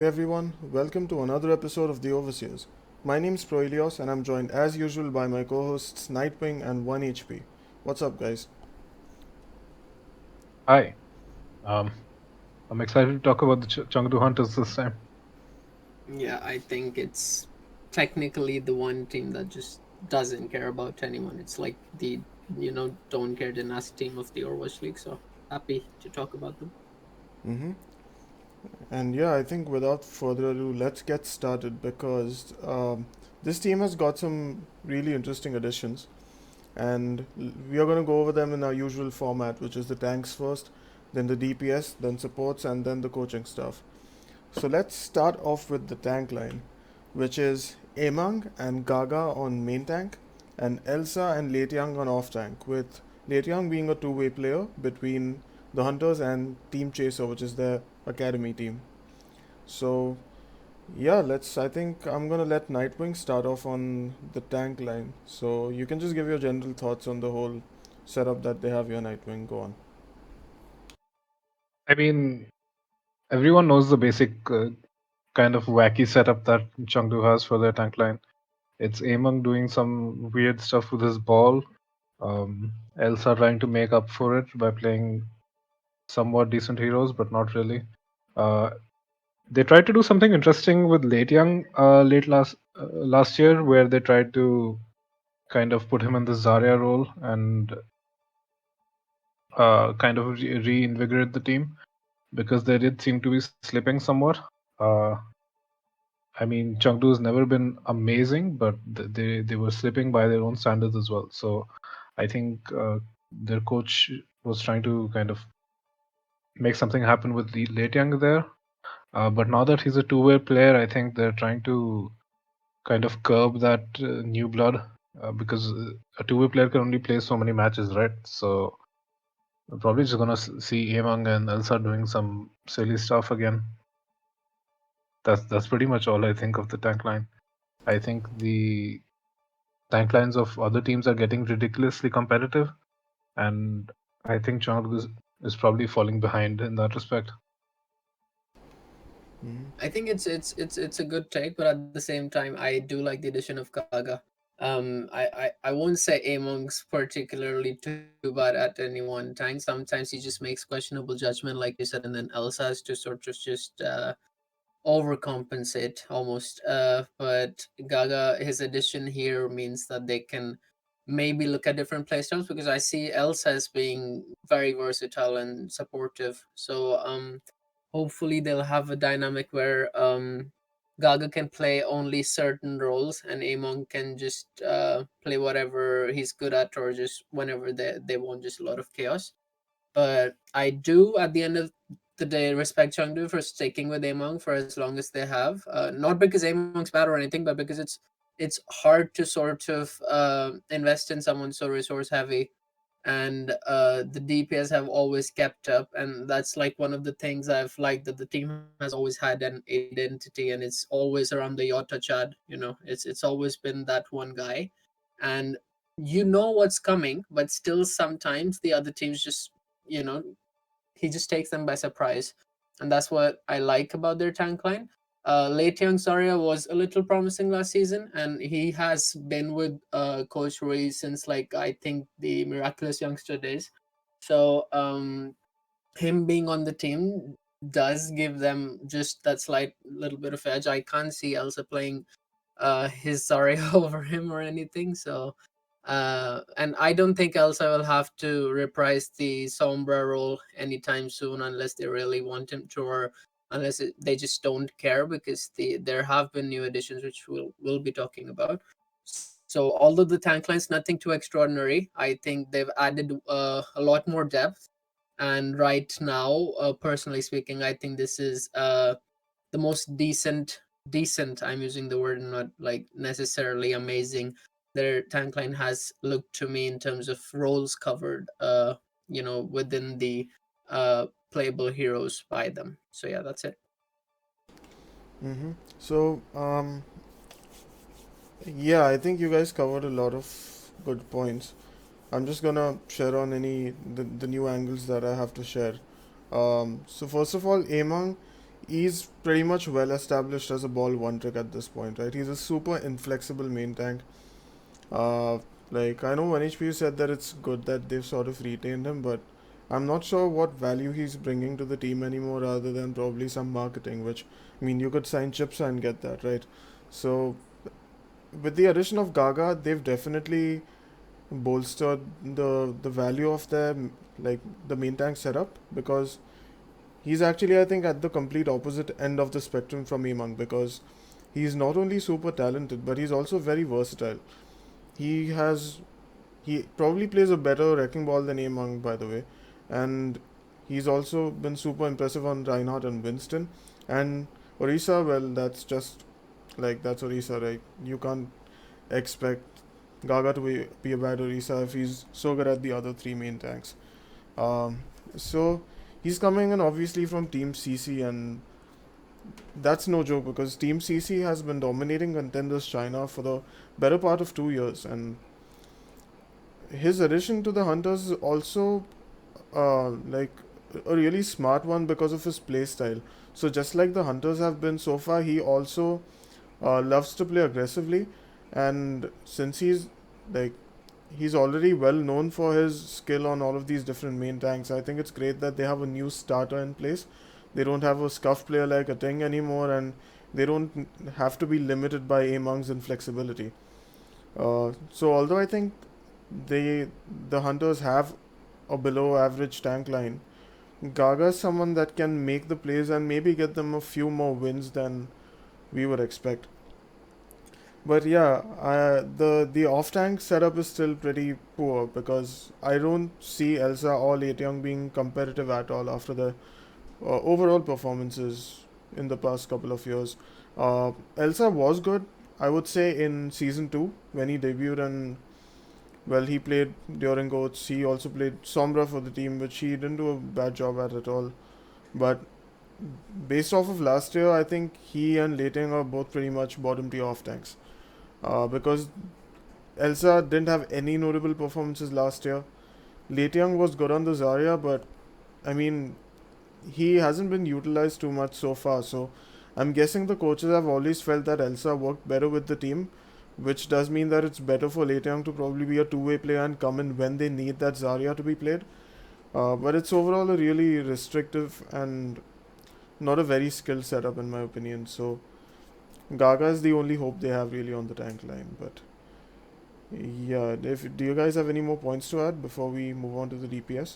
Everyone, welcome to another episode of the OverSeers. My name's Proelios and I'm joined as usual by my co-hosts Nightwing and OneHP. What's up, guys? Hi, um, I'm excited to talk about the Chengdu Hunters this time. Yeah, I think it's technically the one team that just doesn't care about anyone. It's like the don't care dynasty team of the Overwatch League. So happy to talk about them. Mm-hmm. And yeah, I think without further ado, let's get started because this team has got some really interesting additions, and we are going to go over them in our usual format, which is the tanks first, then the DPS, then supports, and then the coaching stuff. So let's start off with the tank line, which is Ameng and Gaga on main tank, and Elsa and LateYoung on off tank, with LateYoung being a two-way player between the Hunters and Team Chaser, which is their academy team. So yeah, let's. I think I'm gonna let Nightwing start off on the tank line. So you can just give your general thoughts on the whole setup that they have here, Nightwing. Go on. I mean, everyone knows the basic kind of wacky setup that Chengdu has for their tank line. It's Among doing some weird stuff with his ball, Elsa trying to make up for it by playing somewhat decent heroes, but not really. Uh, they tried to do something interesting with LateYoung last year, where they tried to kind of put him in the Zarya role and kind of reinvigorate the team because they did seem to be slipping somewhat. Uh, I mean, Chengdu has never been amazing, but they were slipping by their own standards as well. So I think their coach was trying to kind of make something happen with LateYoung there. But now that he's a two-way player, I think they're trying to kind of curb that new blood because a two-way player can only play so many matches, right? So we're probably just gonna see Amang and Elsa doing some silly stuff again. That's pretty much all I think of the tank line. I think the tank lines of other teams are getting ridiculously competitive, and I think Chong is probably falling behind in that respect. Mm-hmm. I think it's a good take, but at the same time, I do like the addition of Kaga. I won't say Among's particularly too bad at any one time. Sometimes he just makes questionable judgment, like you said, and then Elsa has to sort of just overcompensate almost. But Gaga, his addition here means that they can maybe look at different playstyles because I see Elsa as being very versatile and supportive. So hopefully they'll have a dynamic where Gaga can play only certain roles and Amon can just play whatever he's good at or just whenever they want just a lot of chaos. But I do, at the end of the day, respect Chengdu for sticking with Among for as long as they have. Not because Among's bad or anything, but because it's hard to sort of invest in someone so resource heavy, and the DPS have always kept up, and that's like one of the things I've liked, that the team has always had an identity, and it's always around the Yota Chad. It's always been that one guy, and you know what's coming, but still sometimes the other teams just you know he just takes them by surprise, and that's what I like about their tank line. LateYoung Zarya was a little promising last season, and he has been with Coach Rui since like I think the Miraculous Youngster days. So him being on the team does give them just that slight little bit of edge. I can't see Elsa playing his Zarya over him or anything. So and I don't think Elsa will have to reprise the Sombra role anytime soon unless they really want him to, or unless they just don't care, because there have been new additions which we'll be talking about. So although the tank line's nothing too extraordinary, I think they've added a lot more depth. And right now, personally speaking, I think this is the most decent, I'm using the word, not like necessarily amazing, their tank line has looked to me in terms of roles covered within the playable heroes by them. So yeah, that's it. Mm-hmm. So yeah, I think you guys covered a lot of good points. I'm just gonna share on the new angles that I have to share. So first of all, Amang, he's pretty much well established as a ball one trick at this point, right? He's a super inflexible main tank. Uh, like I know OneHP said that it's good that they've sort of retained him, but I'm not sure what value he's bringing to the team anymore, other than probably some marketing. Which I mean, you could sign Chips and get that, right? So with the addition of Gaga, they've definitely bolstered the value of their like the main tank setup, because he's actually, I think, at the complete opposite end of the spectrum from Ameng, because he's not only super talented but he's also very versatile. He has he probably plays a better wrecking ball than Ameng, by the way, and he's also been super impressive on Reinhardt and Winston. And Orisa, well, that's just like that's Orisa, right? You can't expect Gaga to be a bad Orisa if he's so good at the other three main tanks. Um, so he's coming in obviously from Team CC, and that's no joke because Team CC has been dominating contenders China for the better part of 2 years, and his addition to the Hunters is also like a really smart one because of his playstyle. So just like the Hunters have been so far, he also loves to play aggressively, and since like he's already well known for his skill on all of these different main tanks, I think it's great that they have a new starter in place. They don't have a scuff player like a Ting anymore, and they don't have to be limited by Among's inflexibility. So although I think they the Hunters have a below average tank line, Gaga is someone that can make the plays and maybe get them a few more wins than we would expect. But yeah, the off tank setup is still pretty poor because I don't see Elsa or LateYoung being competitive at all after the overall performances in the past couple of years. Elsa was good, I would say, in season 2 when he debuted, and well, he played during GOATs. He also played Sombra for the team, which he didn't do a bad job at all. But based off of last year, I think he and LateYoung are both pretty much bottom tier off tanks. Because Elsa didn't have any notable performances last year. LateYoung was good on the Zarya, but I mean, he hasn't been utilized too much so far. So I'm guessing the coaches have always felt that Elsa worked better with the team, which does mean that it's better for LateYoung to probably be a two-way player and come in when they need that Zarya to be played. But it's overall a really restrictive and not a very skilled setup in my opinion. So Gaga is the only hope they have really on the tank line. But yeah, if do you guys have any more points to add before we move on to the DPS?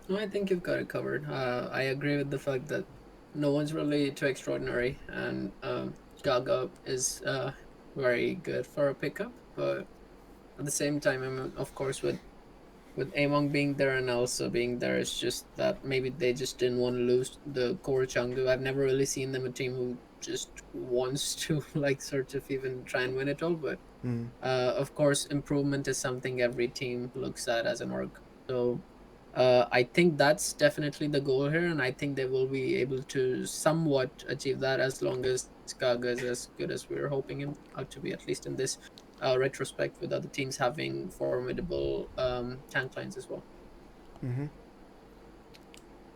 No, I think you've got it covered. I agree with the fact that no one's really too extraordinary, and Gaga is very good for a pickup. But at the same time, I mean, of course, with Among being there and Elsa being there, it's just that maybe they just didn't want to lose the core Chengdu. I've never really seen them a team who just wants to like sort of even try and win it all. But Hmm. of course, improvement is something every team looks at as an org. So I think that's definitely the goal here, and I think they will be able to somewhat achieve that as long as Gaga is as good as we're hoping him to be, at least in this retrospect, with other teams having formidable tank lines as well. Mm-hmm.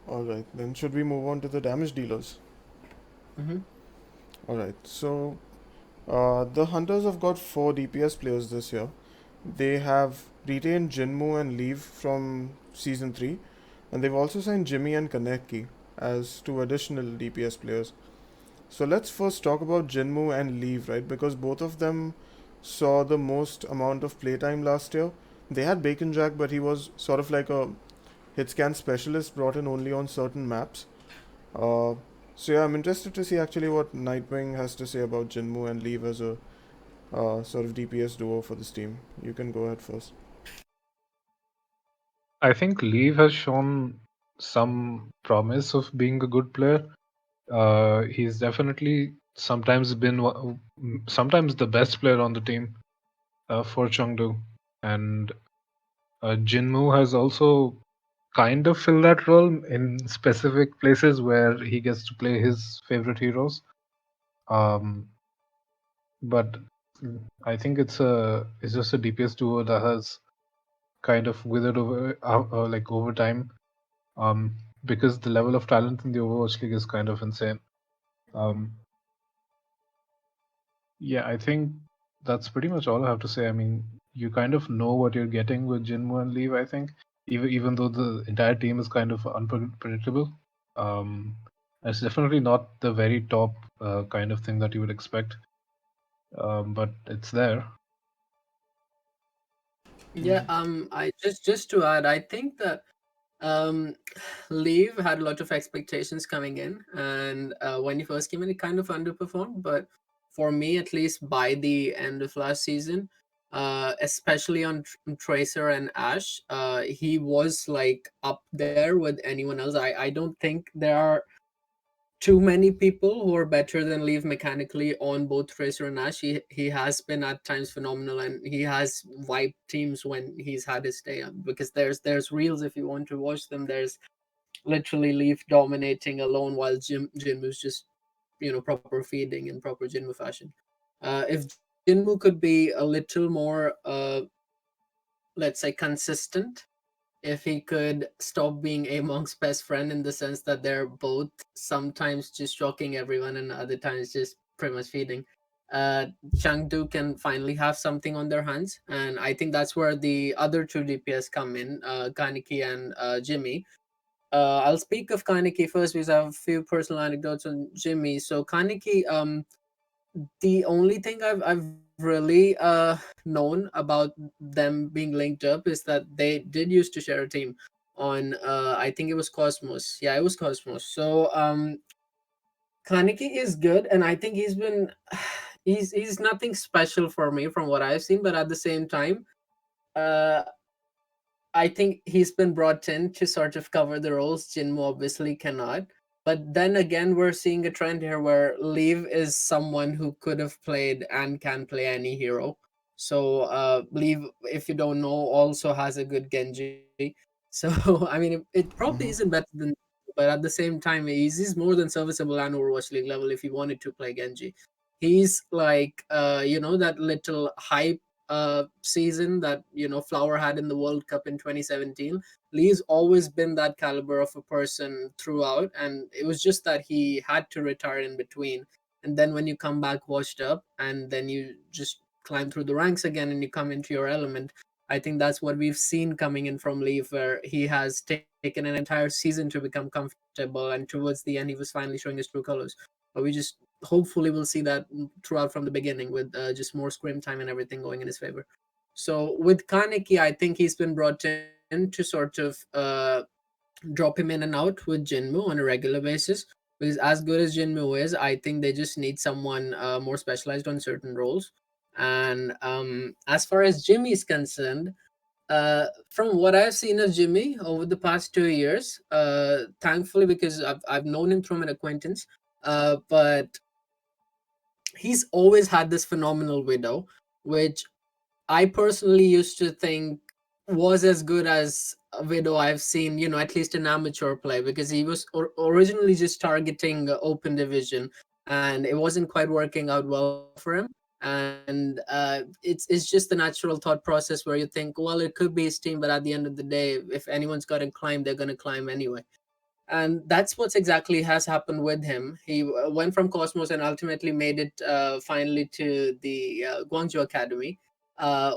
All right. Then should we move on to the damage dealers? Mm-hmm. All right. So the Hunters have got 4 DPS players this year. They have retained JinMu and Leave from season 3, and they've also signed Jimmy and Kaneki as 2 additional DPS players. So let's first talk about JinMu and Leave, right? Because both of them saw the most amount of playtime last year. They had Bacon Jack, but he was sort of like a hit scan specialist brought in only on certain maps. Uh, so yeah, I'm interested to see actually what Nightwing has to say about Jinmu and Leave as a sort of DPS duo for this team. You can go ahead first. I think Leave has shown some promise of being a good player. He's definitely sometimes the best player on the team for Chengdu, and Jinmu has also kind of filled that role in specific places where he gets to play his favorite heroes. Um, but I think it's just a DPS duo that has kind of withered over like over time. Um, because the level of talent in the Overwatch League is kind of insane. Um, yeah, I think that's pretty much all I have to say. I mean, you kind of know what you're getting with JinMu and Leave, I think, even though the entire team is kind of unpredictable. Um, it's definitely not the very top kind of thing that you would expect, but it's there. Yeah, I just to add, I think that um Leave had a lot of expectations coming in, and when he first came in, it kind of underperformed. But for me, at least by the end of last season, especially on Tracer and Ash, he was like up there with anyone else. I don't think there are too many people who are better than Leave mechanically on both Tracer and Ash. He has been at times phenomenal, and he has wiped teams when he's had his day. Because there's reels if you want to watch them. There's literally Leaf dominating alone while Jinmu's just proper feeding in proper Jinmu fashion. If Jinmu could be a little more let's say consistent, if he could stop being Among's best friend in the sense that they're both sometimes just shocking everyone and other times just pretty much feeding, Chengdu can finally have something on their hands. And I think that's where the other two DPS come in, Kaneki and Jimmy. I'll speak of Kaneki first because I have a few personal anecdotes on Jimmy. So Kaneki, the only thing I've really known about them being linked up is that they did used to share a team on I think it was Cosmos. Yeah, it was Cosmos. So Kaneki is good, and I think he's been he's nothing special for me from what I've seen, but at the same time, uh I think he's been brought in to sort of cover the roles Jinmu obviously cannot. But then again, we're seeing a trend here where Leave is someone who could have played and can play any hero. So Leave, if you don't know, also has a good Genji. So I mean, it probably isn't Mm-hmm. better than, but at the same time, he's more than serviceable and Overwatch League level if you wanted to play Genji. He's like, that little hype season that Flower had in the World Cup in 2017. Lee's always been that caliber of a person throughout, and it was just that he had to retire in between. And then when you come back washed up, and then you just climb through the ranks again, and you come into your element. I think that's what we've seen coming in from Lee, where he has taken an entire season to become comfortable, and towards the end, he was finally showing his true colors. But we just hopefully will see that throughout from the beginning with just more screen time and everything going in his favor. So with Kaneki, I think he's been brought in to sort of drop him in and out with Jinmu on a regular basis. Because as good as Jinmu is, I think they just need someone more specialized on certain roles. And as far as Jimmy is concerned, from what I've seen of Jimmy over the past 2 years, thankfully because I've known him through an acquaintance, but he's always had this phenomenal widow, which I personally used to think was as good as a Widow I've seen, at least in amateur play, because he was originally just targeting open division, and it wasn't quite working out well for him. And it's just the natural thought process where you think, well, it could be his team, but at the end of the day, if anyone's got to climb, they're going to climb anyway. And that's what's exactly has happened with him. He went from Cosmos and ultimately made it finally to the Guangzhou Academy,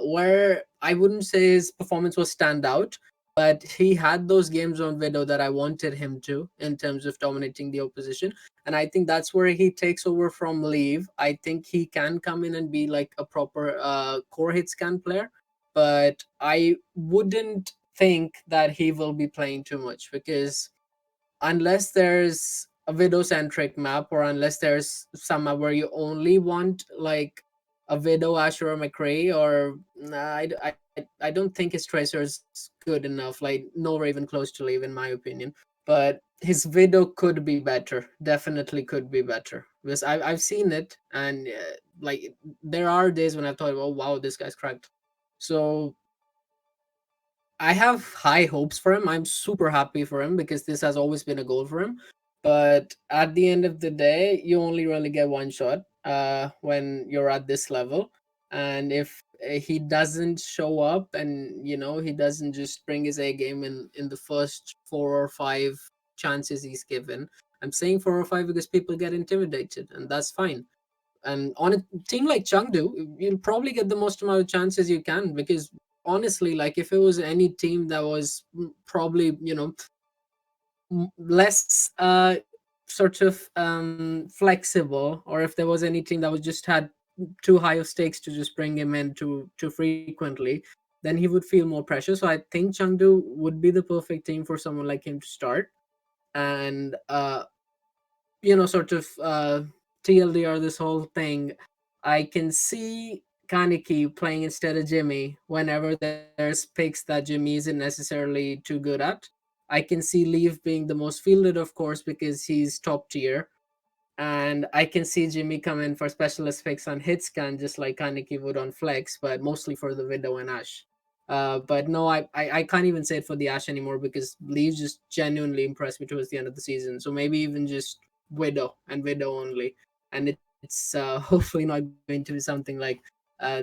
where I wouldn't say his performance was standout, but he had those games on Widow that I wanted him to in terms of dominating the opposition. And I think that's where he takes over from Leave. I think he can come in and be like a proper core hit scan player, but I wouldn't think that he will be playing too much because unless there's a widow centric map or unless there's some map where you only want like a widow Asher or McCree or nah, I don't think his tracer is good enough, like nowhere even close to leave in my opinion. But his widow could be better, definitely could be better, because I've seen it. And like there are days when I thought, oh wow, this guy's cracked. So I have high hopes for him. I'm super happy for him because this has always been a goal for him. But at the end of the day, you only really get one shot when you're at this level. And if he doesn't show up and he doesn't just bring his A game in the first 4 or 5 chances he's given. I'm saying 4 or 5 because people get intimidated, and that's fine. And on a team like Chengdu, you'll probably get the most amount of chances you can, because honestly, like if it was any team that was probably, less sort of flexible, or if there was any team that was just had too high of stakes to just bring him in too frequently, then he would feel more pressure. So I think Chengdu would be the perfect team for someone like him to start. And sort of TLDR this whole thing, I can see Kaneki playing instead of Jimmy whenever there's picks that Jimmy isn't necessarily too good at. I can see Leave being the most fielded, of course, because he's top tier. And I can see Jimmy come in for specialist picks on hit scan, just like Kaneki would on flex, but mostly for the Widow and Ash. But no, I can't even say it for the Ash anymore, because Leave just genuinely impressed me towards the end of the season. So maybe even just Widow and Widow only. And it's hopefully not going to be something like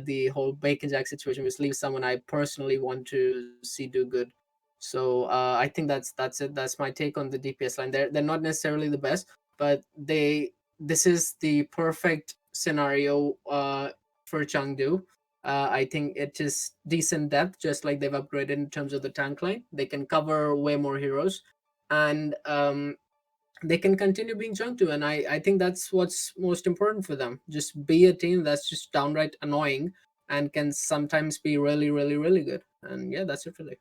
the whole Bacon Jack situation, which leaves someone I personally want to see do good. So I think that's it. That's my take on the DPS line. They're not necessarily the best, but this is the perfect scenario for Chengdu. I think it is decent depth, just like they've upgraded in terms of the tank line. They can cover way more heroes, and they can continue being Chengdu. And I think that's what's most important for them. Just be a team that's just downright annoying and can sometimes be really, really, really good. And yeah, that's it really.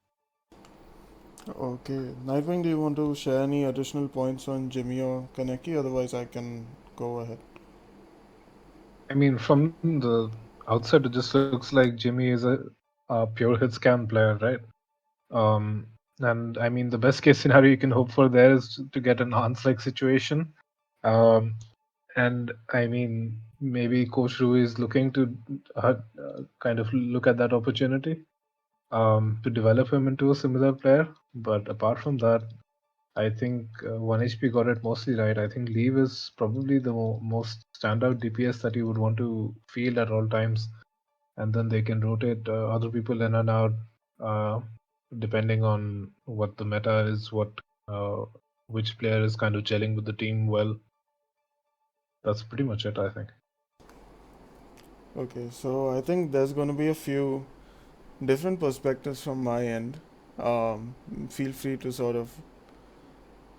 Okay, Nightwing, do you want to share any additional points on Jimmy or Kaneki? Otherwise, I can go ahead. I mean, from the outside, it just looks like Jimmy is a pure hit scan player, right? Um, and I mean, the best case scenario you can hope for there is to get an Hans-like situation. Um, and I mean, maybe Coach Rui is looking to kind of look at that opportunity to develop him into a similar player. But apart from that, I think OneHP got it mostly right. I think Leave is probably the most standout DPS that you would want to field at all times, and then they can rotate other people in and out uh, depending on what the meta is, uh, which player is kind of gelling with the team well. That's pretty much it, I think. Okay, so I think there's going to be a few different perspectives from my end. Feel free to sort of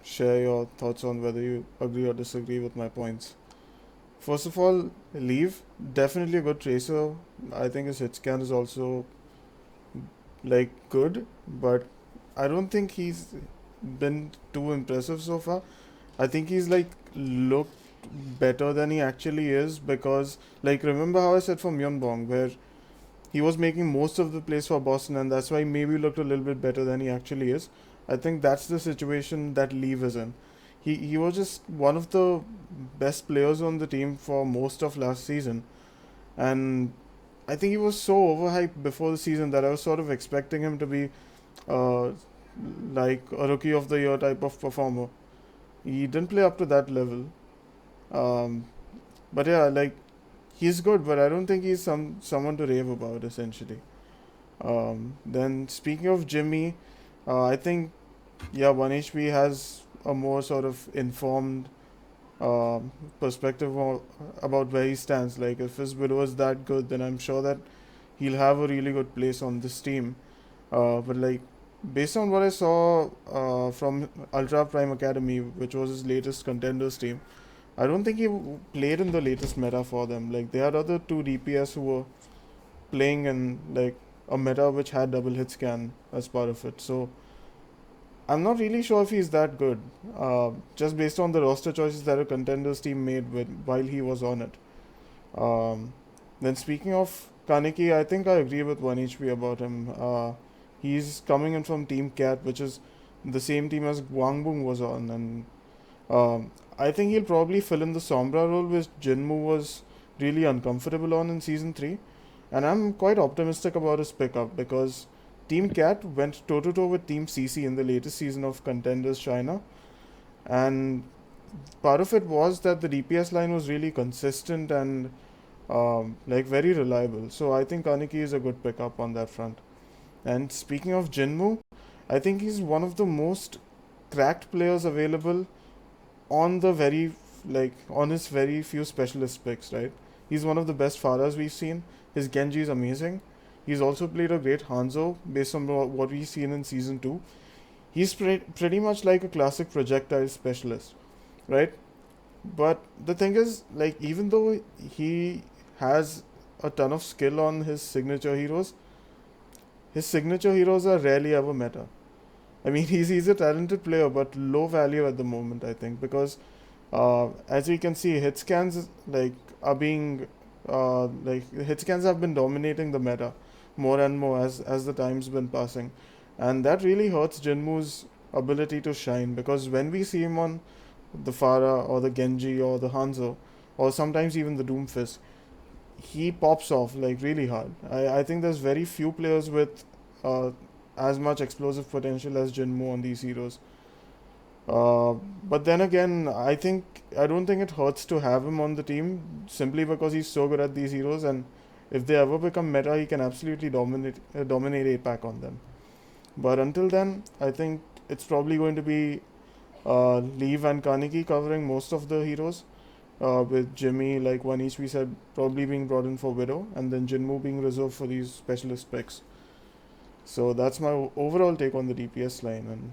share your thoughts on whether you agree or disagree with my points. First of all, Leave, definitely a good tracer. I think his hit scan is also like good, but I don't think he's been too impressive so far. I think he's like looked better than he actually is, because like remember how I said for Myunbong where he was making most of the plays for Boston, and that's why he maybe looked a little bit better than he actually is. I think that's the situation that Leave is in. He was just one of the best players on the team for most of last season, and I think he was so overhyped before the season that I was sort of expecting him to be uh, like a rookie of the year type of performer. He didn't play up to that level. Um, but yeah, like he's good, but I don't think he's someone to rave about essentially. Then speaking of Jimmy, I think yeah, One HP has a more sort of informed perspective about where he stands. Like if his widow is that good, then I'm sure that he'll have a really good place on this team. But like based on what I saw from Ultra Prime Academy, which was his latest contenders team, I don't think he played in the latest meta for them. Like they had other two DPS who were playing in like a meta which had double hit scan as part of it. So I'm not really sure if he's that good. Just based on the roster choices that a contenders team made while he was on it. Um, then speaking of Kaneki, I think I agree with 1HP about him. He's coming in from Team Cat, which is the same team as Guangbong was on, and I think he'll probably fill in the Sombra role, which JinMu was really uncomfortable on in season 3. And I'm quite optimistic about his pickup because Team Cat went toe to toe with Team CC in the latest season of Contenders China. And part of it was that the DPS line was really consistent and like very reliable. So I think Kaneki is a good pickup on that front. And speaking of JinMu, I think he's one of the most cracked players available on the very on his very few specialist picks, right? He's one of the best Faras we've seen. His Genji is amazing. He's also played a great Hanzo based on what we've seen in season 2. He's pretty much like a classic projectile specialist, right? But the thing is, like, even though he has a ton of skill on his signature heroes are rarely ever meta. I mean, he's a talented player, but low value at the moment, I think, because as we can see, hit scans are being hit scans have been dominating the meta more and more as the time's been passing, and that really hurts Jinmu's ability to shine because when we see him on the Pharah or the Genji or the Hanzo or sometimes even the Doomfist, he pops off like really hard. I think there's very few players with uh, as much explosive potential as Jinmu on these heroes. Uh, but then again, I don't think it hurts to have him on the team simply because he's so good at these heroes, and if they ever become meta, he can absolutely dominate APAC on them. But until then, I think it's probably going to be Leave and Kaneki covering most of the heroes, with Jimmy, like OneHP said, probably being brought in for Widow, and then Jinmu being reserved for these specialist picks. So that's my overall take on the DPS line, and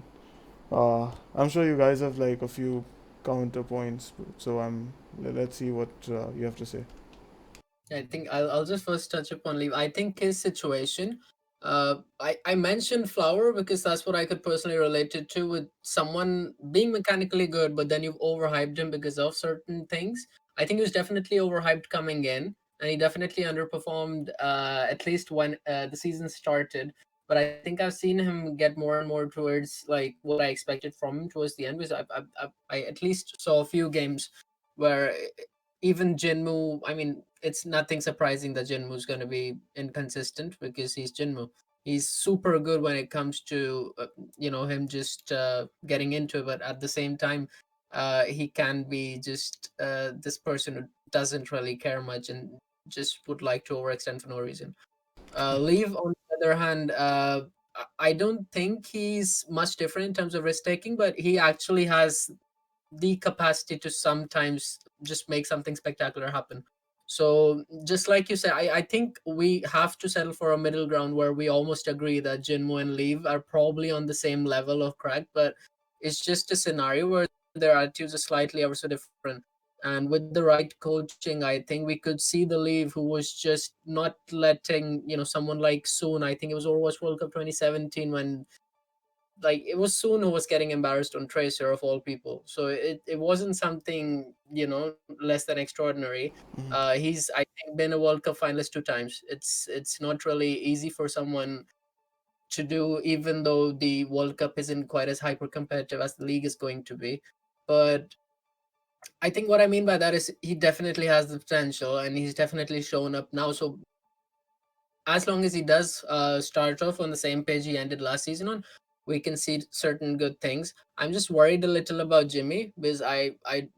I'm sure you guys have like a few counterpoints. So let's see what you have to say. I think I'll just first touch upon Leave. I think his situation. I mentioned Flower because that's what I could personally relate it to with someone being mechanically good, but then you've overhyped him because of certain things. I think he was definitely overhyped coming in, and he definitely underperformed. At least when the season started. But I think I've seen him get more and more towards like what I expected from him towards the end. Because I at least saw a few games where even Jinmu, I mean, it's nothing surprising that Jinmu's going to be inconsistent because he's Jinmu. He's super good when it comes to him just getting into it, but at the same time, he can be just this person who doesn't really care much and just would like to overextend for no reason. Leave, on the other hand, I don't think he's much different in terms of risk taking, but he actually has the capacity to sometimes just make something spectacular happen. So just like you said, I think we have to settle for a middle ground where we almost agree that Jinmu and Leave are probably on the same level of crack, but it's just a scenario where their attitudes are slightly ever so different. And with the right coaching, I think we could see the Leave who was just not letting, someone like Soon, I think it was Overwatch World Cup 2017 when like it was Soon who was getting embarrassed on Tracer of all people. So it wasn't something, less than extraordinary. Mhm. He's I think been a World Cup finalist 2 times. It's not really easy for someone to do, even though the World Cup isn't quite as hyper competitive as the league is going to be. But I think what I mean by that is he definitely has the potential and he's definitely shown up now. So as long as he does start off on the same page he ended last season on, we can see certain good things. I'm just worried a little about Jimmy because I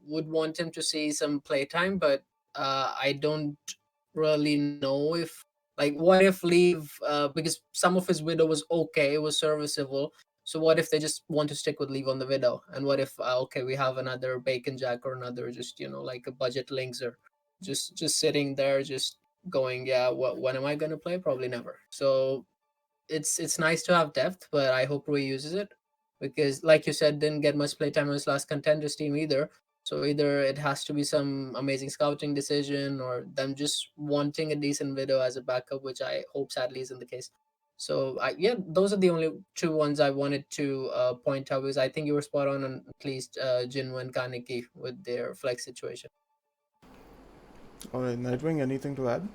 would want him to see some playtime, but I don't really know if like what if Leave because some of his Widow was okay, it was serviceable. So what if they just want to stick with Leave on the Widow, and what if okay we have another Bacon Jack or another just like a budget links or just sitting there just going, yeah, what when am I going to play? Probably never. So it's nice to have depth, but I hope Rui uses it because, like you said, didn't get much playtime on his last contenders team either. So either it has to be some amazing scouting decision or them just wanting a decent video as a backup, which I hope sadly isn't the case. So yeah, those are the only two ones I wanted to point out because I think you were spot on at least Jinwoo and Kaneki with their flex situation. All right, Nightwing, anything to add?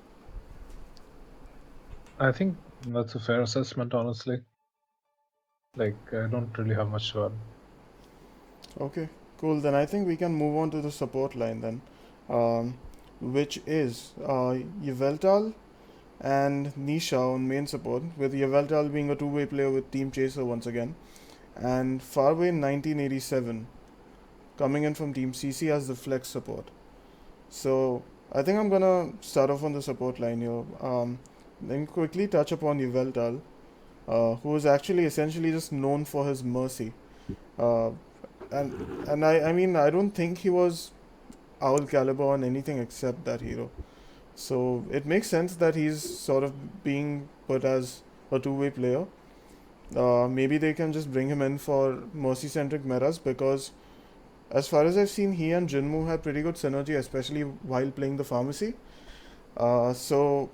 I think that's a fair assessment, honestly. Like, I don't really have much to add. Okay, cool. Then I think we can move on to the support line then, um, which is Yveltal and Nisha on main support, with Yveltal being a two-way player with Team Chaser once again, and Farway 1987 coming in from Team CC as the flex support. So I think I'm gonna start off on the support line here. Then quickly touch upon Yveltal, who is actually essentially just known for his mercy. Uh, and I mean, I don't think he was Owl caliber on anything except that hero. So it makes sense that he's sort of being put as a two-way player. Maybe they can just bring him in for mercy-centric metas because, as far as I've seen, he and JinMu had pretty good synergy, especially while playing the pharmacy. So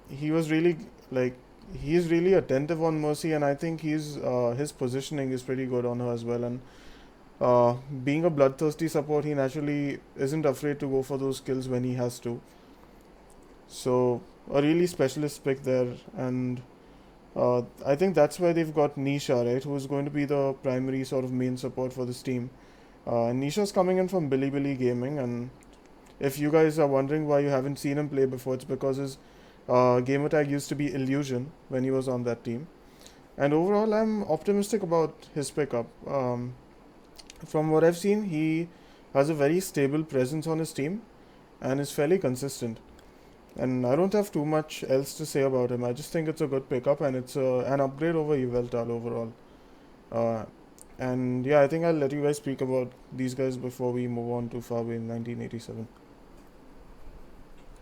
he was really like he's really attentive on Mercy, and I think his positioning is pretty good on her as well. And being a bloodthirsty support, he naturally isn't afraid to go for those kills when he has to. So a really specialist pick there, and I think that's why they've got Nisha, right, who's going to be the primary sort of main support for this team. And Nisha's coming in from Bilibili Gaming, and if you guys are wondering why you haven't seen him play before, it's because his gamer tag used to be Illusion when he was on that team. And overall, I'm optimistic about his pickup. From what I've seen, he has a very stable presence on his team and is fairly consistent. And I don't have too much else to say about him. I just think it's a good pickup and it's an upgrade over Yveltal overall. Uh, and yeah, I think I'll let you guys speak about these guys before we move on to Far Away in 1987.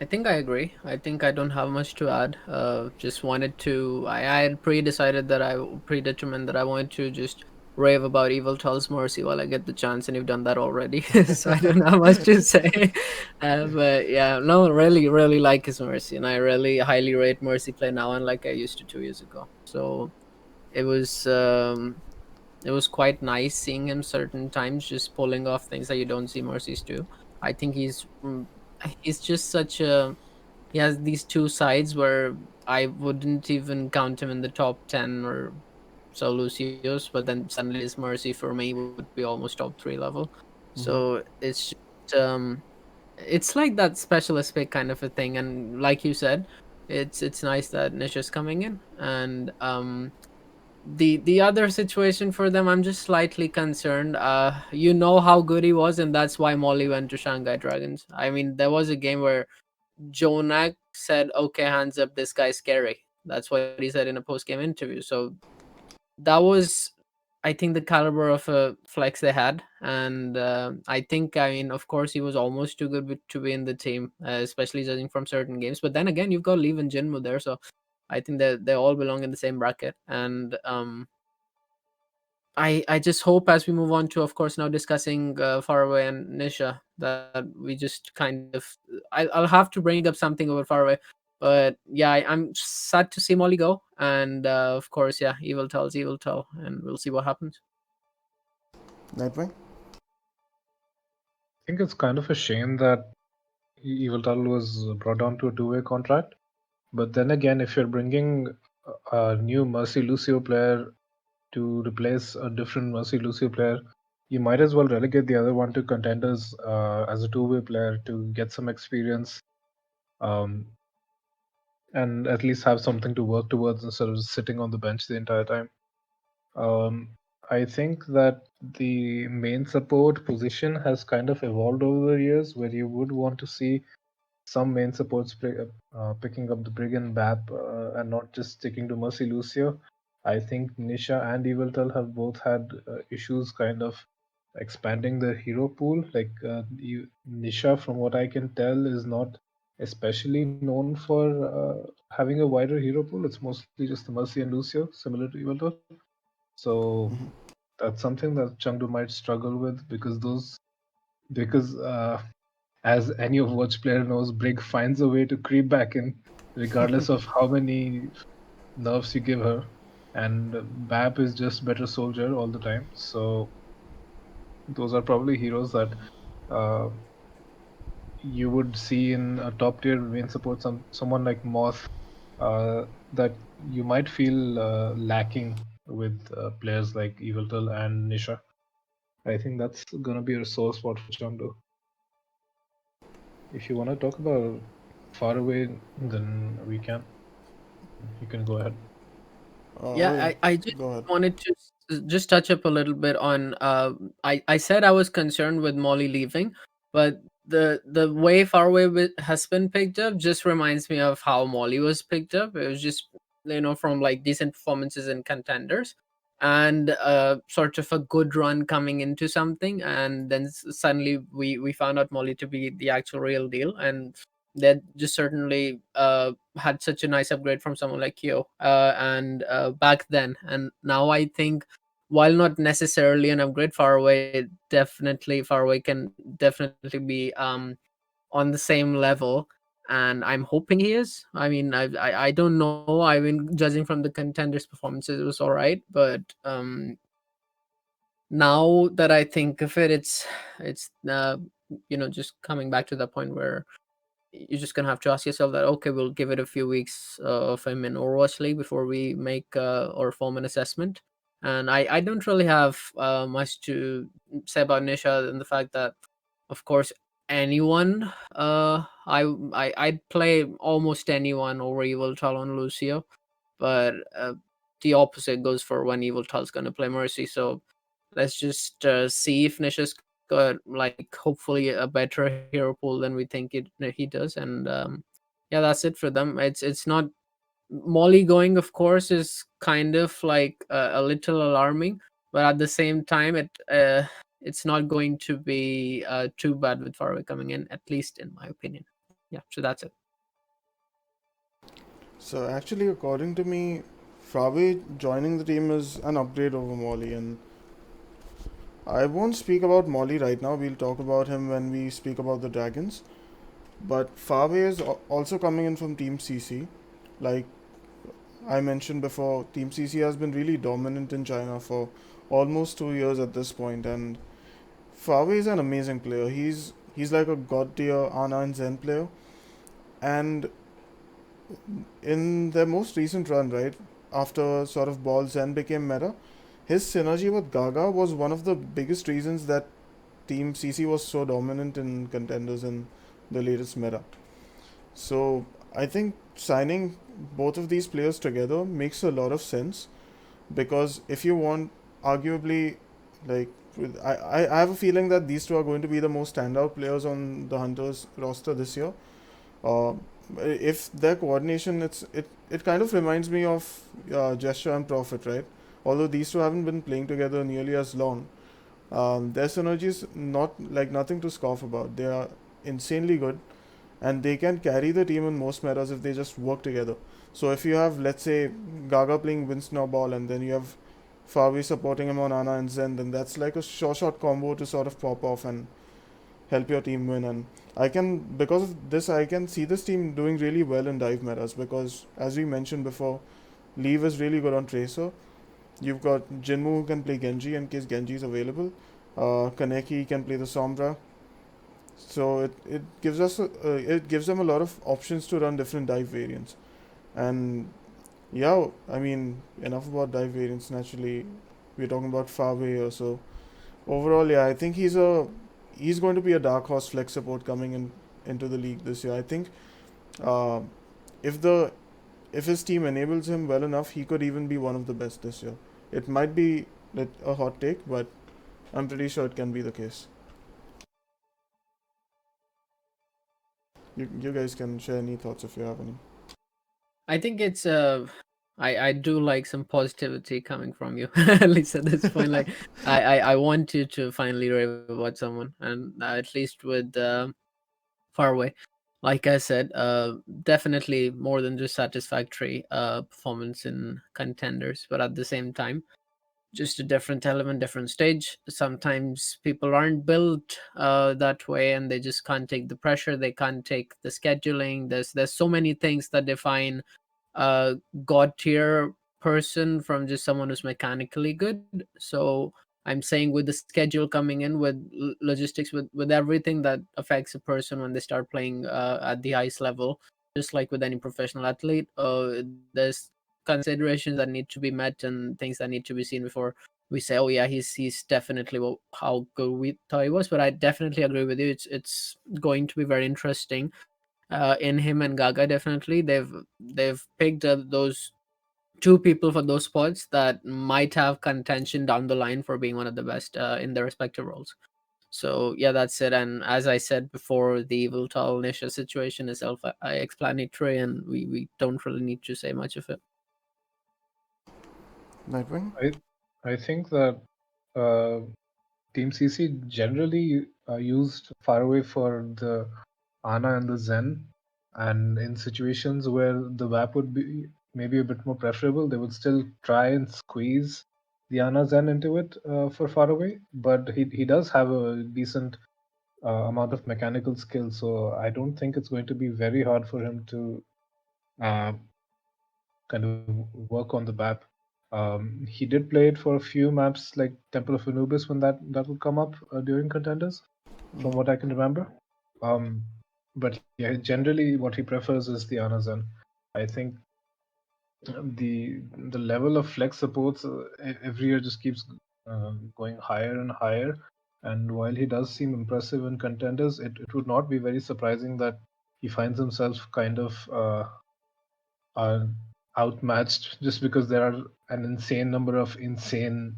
I think I agree. I think I don't have much to add. Just wanted to. I had pre-decided that I predetermined that I wanted to just rave about Evil Tall's Mercy while I get the chance, and you've done that already. So I don't have much to say. But yeah, no, really, really like his Mercy, and I really highly rate Mercy play now, unlike I used to 2 years ago. So it was um, it was quite nice seeing him certain times just pulling off things that you don't see Mercies do. I think he's just such a he has these two sides where I wouldn't even count him in the top 10 or so Lucius, but then suddenly his Mercy for me would be almost top 3 level. Mm-hmm. So it's like that specialist pick kind of a thing, and like you said, it's nice that Nisha's coming in. And the other situation for them, I'm just slightly concerned. You know how good he was, and that's why Molly went to Shanghai Dragons. I mean, there was a game where Jonak said, "Okay, hands up, this guy's scary." That's what he said in a post game interview. So that was, I think, the caliber of a flex they had, and I think, I mean, of course, he was almost too good to be in the team, especially judging from certain games. But then again, you've got Leave and Jinmu there, so I think they all belong in the same bracket, and I just hope as we move on to, of course, now discussing Faraway and Nisha, that we just kind of I'll have to bring up something about Faraway, but yeah, I'm sad to see Molly go, and of course, yeah, Evil tell, and we'll see what happens. Nightwing? I think it's kind of a shame that Yveltal was brought down to a two-way contract. But then again, if you're bringing a new Mercy Lucio player to replace a different Mercy Lucio player, you might as well relegate the other one to contenders as a two-way player to get some experience, um, and at least have something to work towards instead of sitting on the bench the entire time. Um, I think that the main support position has kind of evolved over the years, where you would want to see some main supports picking up the Brig and BAP and not just sticking to Mercy Lucio. I think Nisha and Yveltal have both had issues kind of expanding their hero pool. Like Nisha, from what I can tell, is not especially known for having a wider hero pool. It's mostly just the Mercy and Lucio, similar to Yveltal. So Mm-hmm. that's something that Chengdu might struggle with because as any Overwatch player knows, Brig finds a way to creep back in, regardless of how many nerfs you give her. And BAP is just better soldier all the time. So those are probably heroes that uh, you would see in a top tier main support. Someone like Moth that you might feel lacking with players like Yveltal and Nisha. I think that's gonna be a sore spot for Chengdu. If you want to talk about far away, then we can. You can go ahead. Yeah, Oh, I just go ahead. wanted to just touch up a little bit on I said I was concerned with Molly leaving, but the way Faraway has been picked up just reminds me of how Molly was picked up. It was just, from like decent performances in contenders. and sort of a good run coming into something, and then suddenly we found out Molly to be the actual real deal, and that just certainly had such a nice upgrade from someone like Kyo and back then. And now I think, while not necessarily an upgrade, far away can definitely be on the same level, and I'm hoping he is. I mean, I don't know. I mean, judging from the contenders' performances, it was all right, but now that I think of it, it's just coming back to the point where you're just gonna have to ask yourself that, okay, we'll give it a few weeks of him in Overwatch League before we make or form an assessment. And I don't really have much to say about Nisha, and the fact that, of course, anyone I'd play almost anyone over Yveltal on Lucio, but the opposite goes for when Yveltal's gonna play Mercy. So let's just see if Nisha's got, like, hopefully a better hero pool than we think he does. And yeah, that's it for them. It's not Molly going, of course, is kind of like a little alarming, but at the same time, it's not going to be too bad with Faraway coming in, at least in my opinion. Yeah, so that's it. So actually, according to me, Fawe joining the team is an upgrade over Molly, and I won't speak about Molly right now. We'll talk about him when we speak about the Dragons. But Fawe is also coming in from Team CC. Like I mentioned before, Team CC has been really dominant in China for almost 2 years at this point, and Fawe is an amazing player. He's like a god tier Ana and Zen player, and in their most recent run, right after sort of Ball Zen became meta, his synergy with Gaga was one of the biggest reasons that Team CC was so dominant in contenders in the latest meta. So I think signing both of these players together makes a lot of sense, because if you want, arguably, like I have a feeling that these two are going to be the most standout players on the Hunters roster this year. Uh, if their coordination, it kind of reminds me of Gesture and Prophet, right? Although these two haven't been playing together nearly as long, their synergy is not like nothing to scoff about. They are insanely good, and they can carry the team in most metas if they just work together. So if you have, let's say, Gaga playing Winston or Ball, and then you have Fawi supporting him on Ana and Zen, then that's like a short combo to sort of pop off and help your team win. And because of this, I can see this team doing really well in dive metas, because as we mentioned before, Leave is really good on Tracer. You've got JinMu who can play Genji in case Genji is available. Kaneki can play the Sombra. So it gives them a lot of options to run different dive variants. And yeah, I mean, enough about dive variants. Naturally, we're talking about Fawe here. So overall, yeah, I think he's going to be a dark horse flex support coming into the league this year. I think uh, if the if his team enables him well enough, he could even be one of the best this year. It might be a hot take, but I'm pretty sure it can be the case. You guys can share any thoughts if you have any. I think it's I do like some positivity coming from you, at least at this point. Like I want you to finally rave about someone, and at least with Far Away. Like I said, definitely more than just satisfactory performance in contenders, but at the same time, just a different element, different stage. Sometimes people aren't built that way, and they just can't take the pressure. They can't take the scheduling. There's so many things that define a god tier person from just someone who's mechanically good. So I'm saying, with the schedule coming in, with logistics, with everything that affects a person when they start playing at the highest level, just like with any professional athlete, there's considerations that need to be met and things that need to be seen before we say, oh yeah, he's definitely how good we thought he was. But I definitely agree with you. It's going to be very interesting in him and Gaga. Definitely, they've picked those two people for those spots that might have contention down the line for being one of the best in their respective roles. So yeah, that's it. And as I said before, the Yveltal Nisha situation is self-explanatory, and we don't really need to say much of it. Nightwing? I think that uh, Team CC generally used Faraway for the Ana and the Zen, and in situations where the WAP would be maybe a bit more preferable, they would still try and squeeze the Ana Zen into it for Faraway. But he does have a decent amount of mechanical skill, so I don't think it's going to be very hard for him to uh, kind of work on the map. He did play it for a few maps like Temple of Anubis when that would come up during contenders, from Mm-hmm. what I can remember. Um, but yeah, generally what he prefers is the Anazan. I think the level of flex supports every year just keeps going higher and higher. And while he does seem impressive in contenders, it would not be very surprising that he finds himself kind of are outmatched just because there are an insane number of insane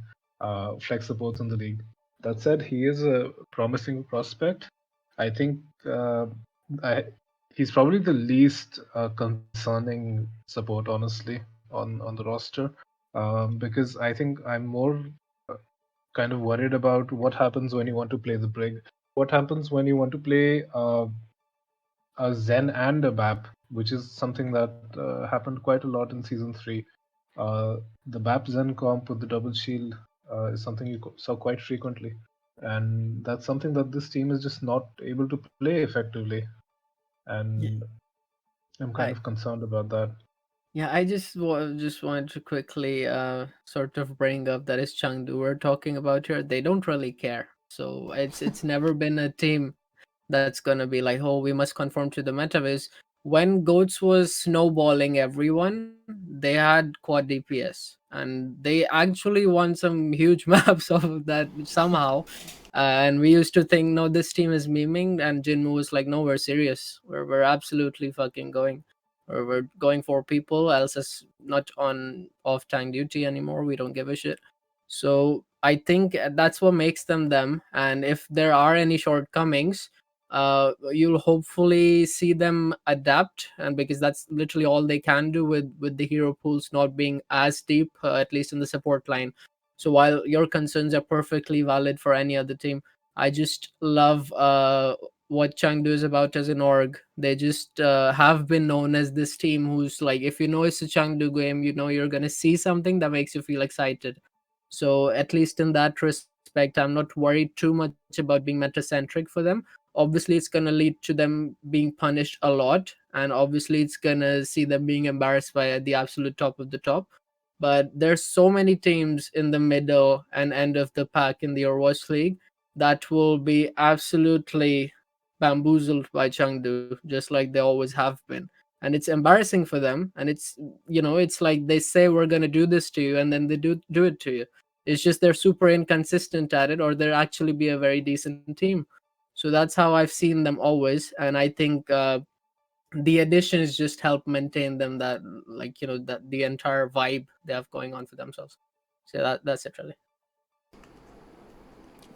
flex supports in the league. That said, he is a promising prospect. I think I, he's probably the least concerning support, honestly, on the roster, because I think I'm more uh, kind of worried about what happens when you want to play the brig. What happens when you want to play a Zen and a BAP, which is something that happened quite a lot in season 3. The BAP Zen comp with the double shield is something you saw quite frequently, and that's something that this team is just not able to play effectively, Yeah, and I'm kind I of concerned about that. yeah, I just wanted to quickly sort of bring up that is Chengdu we're talking about here. They don't really care. So it's never been a team that's gonna be like, oh, we must conform to the metaverse. When Goats was snowballing everyone, they had quad DPS, and they actually won some huge maps of that somehow. And we used to think, no, this team is memeing, and Jinmu was like, no, we're serious. We're absolutely fucking going. We're going for people. Elsa's not on off tank duty anymore. We don't give a shit. So I think that's what makes them them. And if there are any shortcomings, you'll hopefully see them adapt, and because that's literally all they can do with the hero pools not being as deep, at least in the support line. So while your concerns are perfectly valid for any other team, I just love what Chengdu is about as an org. They just have been known as this team who's like, if you know it's a Chengdu game, you know you're gonna see something that makes you feel excited. So at least in that respect, I'm not worried too much about being meta-centric for them. Obviously, it's gonna lead to them being punished a lot, and obviously, it's gonna see them being embarrassed by the absolute top of the top. But there's so many teams in the middle and end of the pack in the Overwatch League that will be absolutely bamboozled by Chengdu, just like they always have been. And it's embarrassing for them. And it's, it's like they say we're gonna do this to you, and then they do it to you. It's just they're super inconsistent at it, or they're actually be a very decent team. So that's how I've seen them always, and I think the additions just help maintain them, that like that the entire vibe they have going on for themselves. So that's it really.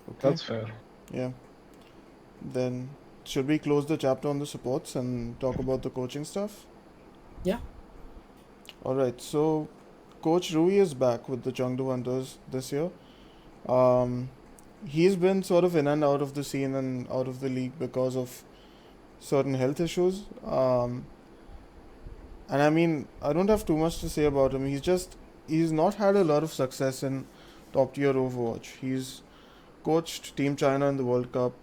Okay. That's fair. Yeah. Then should we close the chapter on the supports and talk about the coaching stuff? Yeah. All right. So Coach Rui is back with the Chengdu Hunters this year. Um, he's been sort of in and out of the scene and out of the league because of certain health issues. And I mean, I don't have too much to say about him. He's not had a lot of success in top tier Overwatch. He's coached Team China in the World Cup,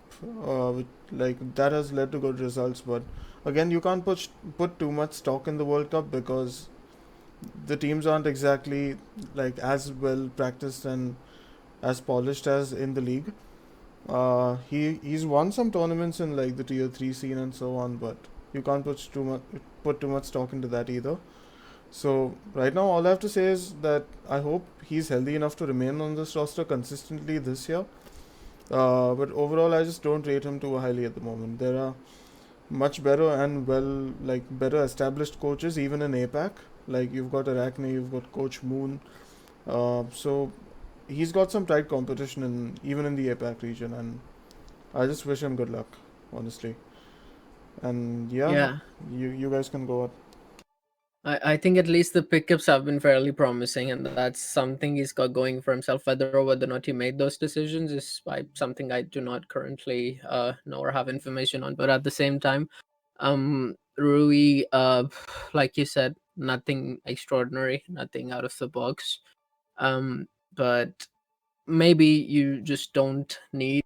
like that has led to good results. But again, you can't put too much stock in the World Cup because the teams aren't exactly like as well practiced and as polished as in the league. He's won some tournaments in like the tier 3 scene and so on, but you can't put too much stock into that either. So right now, all I have to say is that I hope he's healthy enough to remain on this roster consistently this year. But overall, I just don't rate him too highly at the moment. There are much better and better established coaches even in APAC. Like you've got Arachne, you've got Coach Moon. So he's got some tight competition even in the APAC region, and I just wish him good luck, honestly. And yeah, Yeah. you guys can go on. I think at least the pickups have been fairly promising, and that's something he's got going for himself. Whether or not he made those decisions is something I do not currently know or have information on. But at the same time, Rui, like you said, nothing extraordinary, nothing out of the box. But maybe you just don't need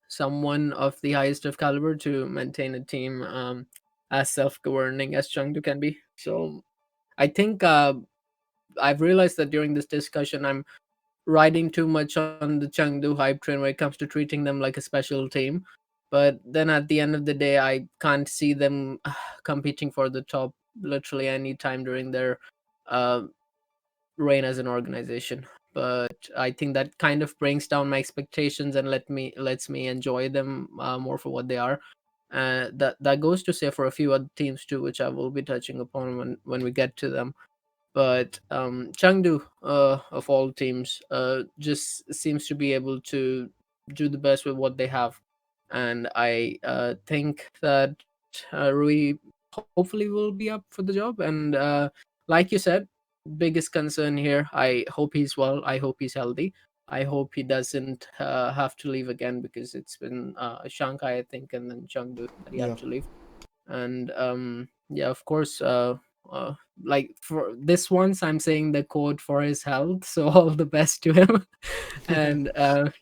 someone of the highest of caliber to maintain a team as self-governing as Chengdu can be. So I think I've realized that during this discussion, I'm riding too much on the Chengdu hype train when it comes to treating them like a special team. But then at the end of the day, I can't see them competing for the top literally any time during their uh, reign as an organization. But I think that kind of brings down my expectations and lets me enjoy them more for what they are. That goes to say for a few other teams too, which I will be touching upon when we get to them. But Chengdu, of all teams, just seems to be able to do the best with what they have, and I think that Rui hopefully will be up for the job. And like you said, biggest concern here. I hope he's well. I hope he's healthy. I hope he doesn't have to leave again, because it's been Shanghai, I think, and then Chengdu that he Yeah. had to leave. And yeah, of course, uh like for this once, I'm saying the code for his health, so all the best to him. And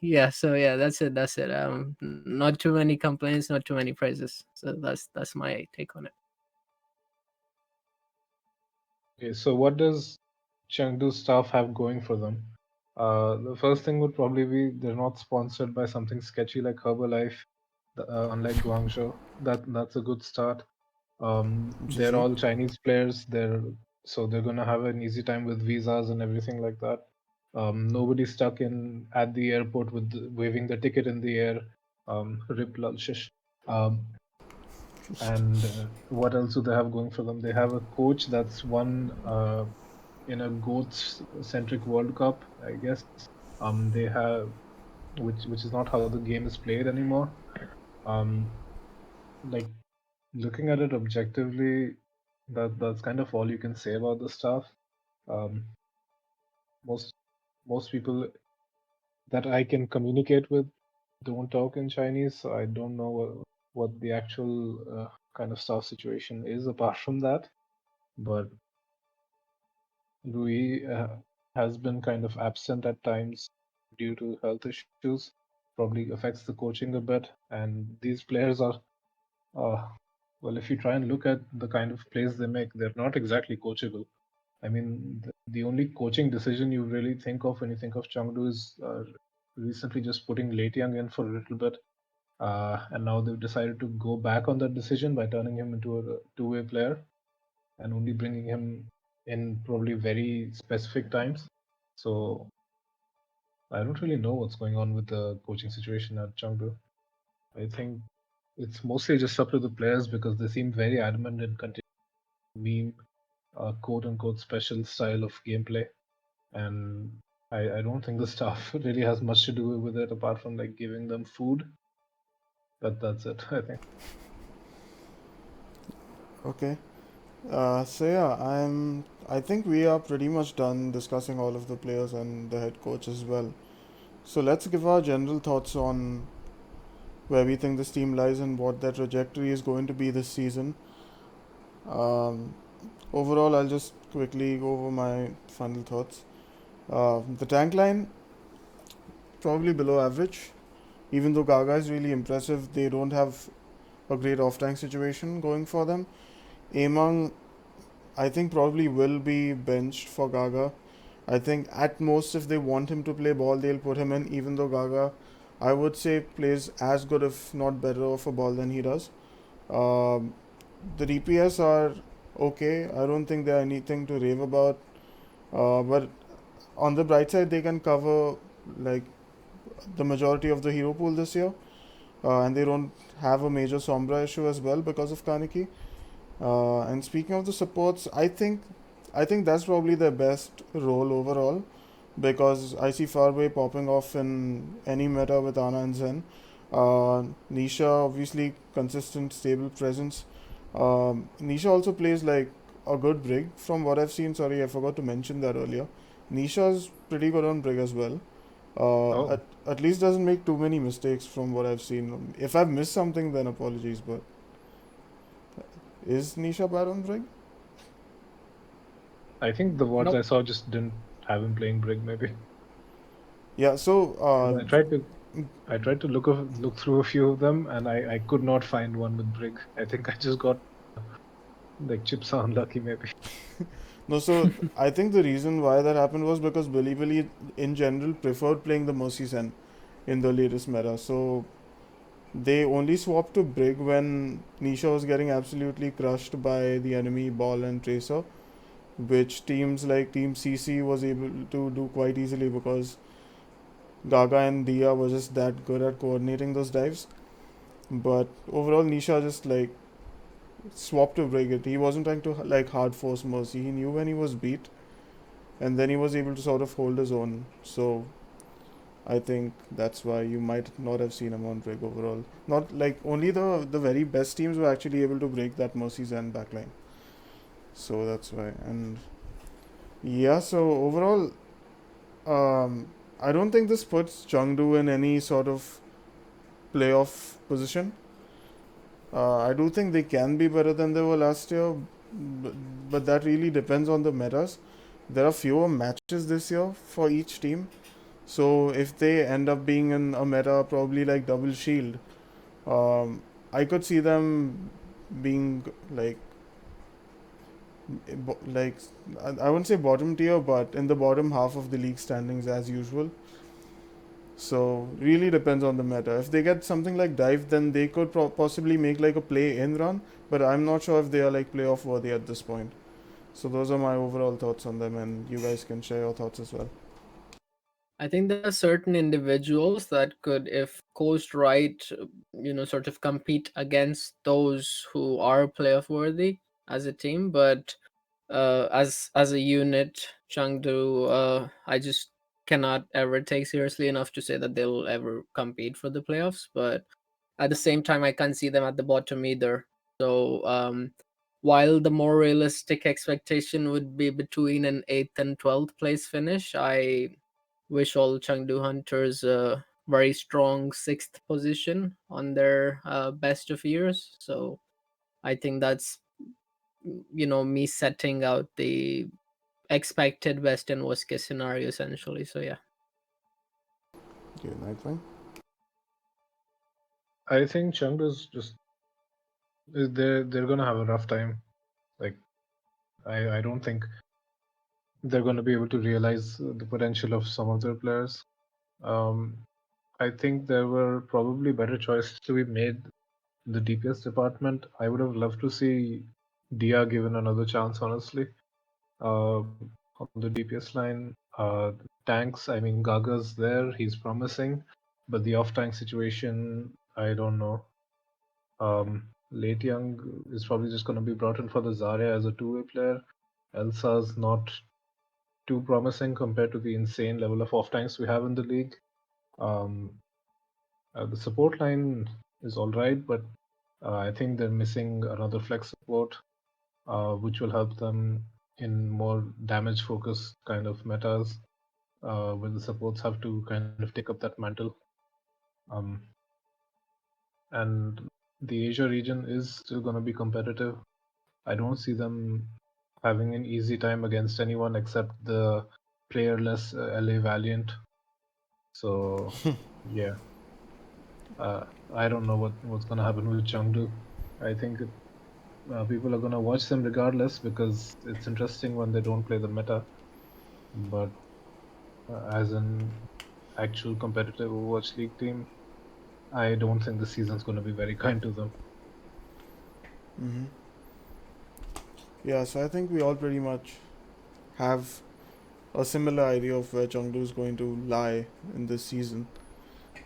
yeah, so yeah, that's it. Not too many complaints, not too many praises. So that's my take on it. Okay, so what does Chengdu staff have going for them? The first thing would probably be they're not sponsored by something sketchy like Herbalife, unlike Guangzhou. That's a good start. They're GG. all Chinese players. They're gonna have an easy time with visas and everything like that. Nobody's stuck in at the airport with waving the ticket in the air. Rip lal shish. Um, and what else do they have going for them? They have a coach that's won in a goats centric World Cup, I guess. They have which is not how the game is played anymore. Um, like looking at it objectively, that's kind of all you can say about the stuff. Um, most most people that I can communicate with don't talk in Chinese, so I don't know what the actual kind of staff situation is apart from that. But Rui has been kind of absent at times due to health issues. Probably affects the coaching a bit, and these players are uh, well, if you try and look at the kind of plays they make, they're not exactly coachable. I mean, the only coaching decision you really think of when you think of Chengdu is recently just putting LateYoung in for a little bit, and now they've decided to go back on that decision by turning him into a two-way player and only bringing him in probably very specific times. So I don't really know what's going on with the coaching situation at Chengdu. I think it's mostly just up to the players because they seem very adamant in continuing meme quote unquote special style of gameplay. And I don't think the staff really has much to do with it apart from like giving them food. But that's it, I think. Okay. So yeah, I think we are pretty much done discussing all of the players and the head coach as well. So let's give our general thoughts on where we think this team lies and what their trajectory is going to be this season. Um, Overall, I'll just quickly go over my final thoughts. The tank line probably below average. Even though Gaga is really impressive, they don't have a great off tank situation going for them. Ameng, I think, probably will be benched for Gaga. I think at most, if they want him to play ball, they'll put him in, even though Gaga, I would say, plays as good, if not better, of a ball than he does. Um, the DPS are okay. I don't think they're anything to rave about. But on the bright side, they can cover like the majority of the hero pool this year, and they don't have a major Sombra issue as well because of Kaneki. And speaking of the supports, I think that's probably their best role overall because I see Farway popping off in any meta with Ana and Zen. Nisha obviously consistent stable presence. Nisha also plays like a good Brig from what I've seen. Sorry, I forgot to mention that earlier. Nisha's pretty good on Brig as well. Oh, At least doesn't make too many mistakes from what I've seen. If I've missed something, then apologies. But is Nisha bad on Brig? I think the VODs I Nope. saw just didn't have him playing Brig, maybe. Yeah. So 'Cause I tried to look through a few of them, and I could not find one with Brig. I think I just got like chips are unlucky, maybe. no. So I think the reason why that happened was because Billy in general preferred playing the Mercy Sen in the latest meta. So they only swapped to Brig when Nisha was getting absolutely crushed by the enemy Ball and Tracer, which teams like Team CC was able to do quite easily because Gaga and Dia were just that good at coordinating those dives. But overall, Nisha just like swapped to Brig it. He wasn't trying to like hard force Mercy. He knew when he was beat, and then he was able to sort of hold his own. So I think that's why you might not have seen him on Brig overall. Not like only the very best teams were actually able to break that Mercy's and backline. So that's why. And yeah, so overall, I don't think this puts Chengdu in any sort of playoff position. I do think they can be better than they were last year, but, but that really depends on the metas. There are fewer matches this year for each team, so if they end up being in a meta probably like Double Shield, um, I could see them being like I wouldn't say bottom tier, but in the bottom half of the league standings as usual. So really depends on the meta. If they get something like dive, then they could possibly make like a play in run. But I'm not sure if they are like playoff worthy at this point. So those are my overall thoughts on them, and you guys can share your thoughts as well. I think there are certain individuals that could, if coached right, sort of compete against those who are playoff worthy as a team. But as a unit, Chengdu, I just cannot ever take seriously enough to say that they'll ever compete for the playoffs. But at the same time, I can't see them at the bottom either. So while the more realistic expectation would be between an 8th and 12th place finish, I wish all Chengdu Hunters a very strong 6th position on their best of years. So I think that's me setting out the expected best and worst case scenario essentially. So yeah. Okay, Nightwing. I think Chengdu's just they're gonna have a rough time. Like I don't think they're going to be able to realize the potential of some of their players. Um, I think there were probably better choices to be made in the DPS department. I would have loved to see Dia given another chance, honestly. On the DPS line, tanks, I mean, Gaga's there, he's promising, but the off tank situation, I don't know. LateYoung is probably just going to be brought in for the Zarya as a two-way player. Elsa's not too promising compared to the insane level of off tanks we have in the league. Um, the support line is all right, but I think they're missing another flex support, which will help them in more damage focused kind of metas, where the supports have to kind of take up that mantle. Um, and the Asia region is still going to be competitive. I don't see them having an easy time against anyone except the playerless LA Valiant. So yeah, I don't know what's gonna happen with Chengdu. I think people are gonna watch them regardless because it's interesting when they don't play the meta. But as an actual competitive Overwatch League team, I don't think the season's gonna be very kind to them. Mm-hmm. Yeah, so I think we all pretty much have a similar idea of where Chengdu is going to lie in this season.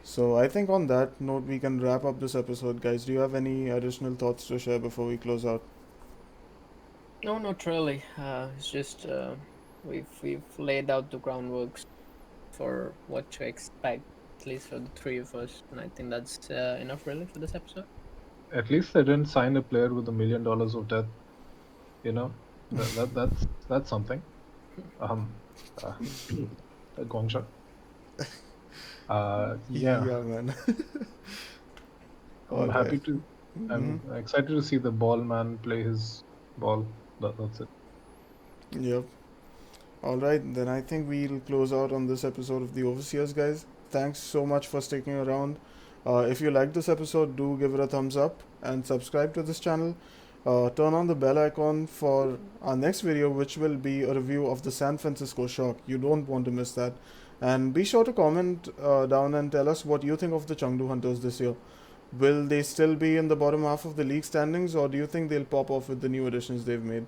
So I think on that note, we can wrap up this episode, guys. Do you have any additional thoughts to share before we close out? No, not really. It's just we've laid out the groundwork for what to expect, at least for the three of us, and I think that's enough really for this episode. At least they didn't sign a player with $1 million of debt. You know, That's something. Um, uh, Guangzhou. Yeah, Yeah, man. All I'm right. happy to. Mm-hmm. I'm excited to see the ball man play his ball. That's it. Yep. All right, then I think we'll close out on this episode of the Overseers, guys. Thanks so much for sticking around. If you like this episode, do give it a thumbs up and subscribe to this channel. Turn on the bell icon for our next video, which will be a review of the San Francisco Shock. You don't want to miss that. And be sure to comment down and tell us what you think of the Chengdu Hunters this year. Will they still be in the bottom half of the league standings, or do you think they'll pop off with the new additions they've made?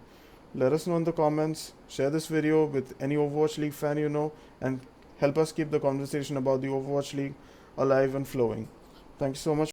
Let us know in the comments, share this video with any Overwatch League fan you know, and help us keep the conversation about the Overwatch League alive and flowing. Thank you so much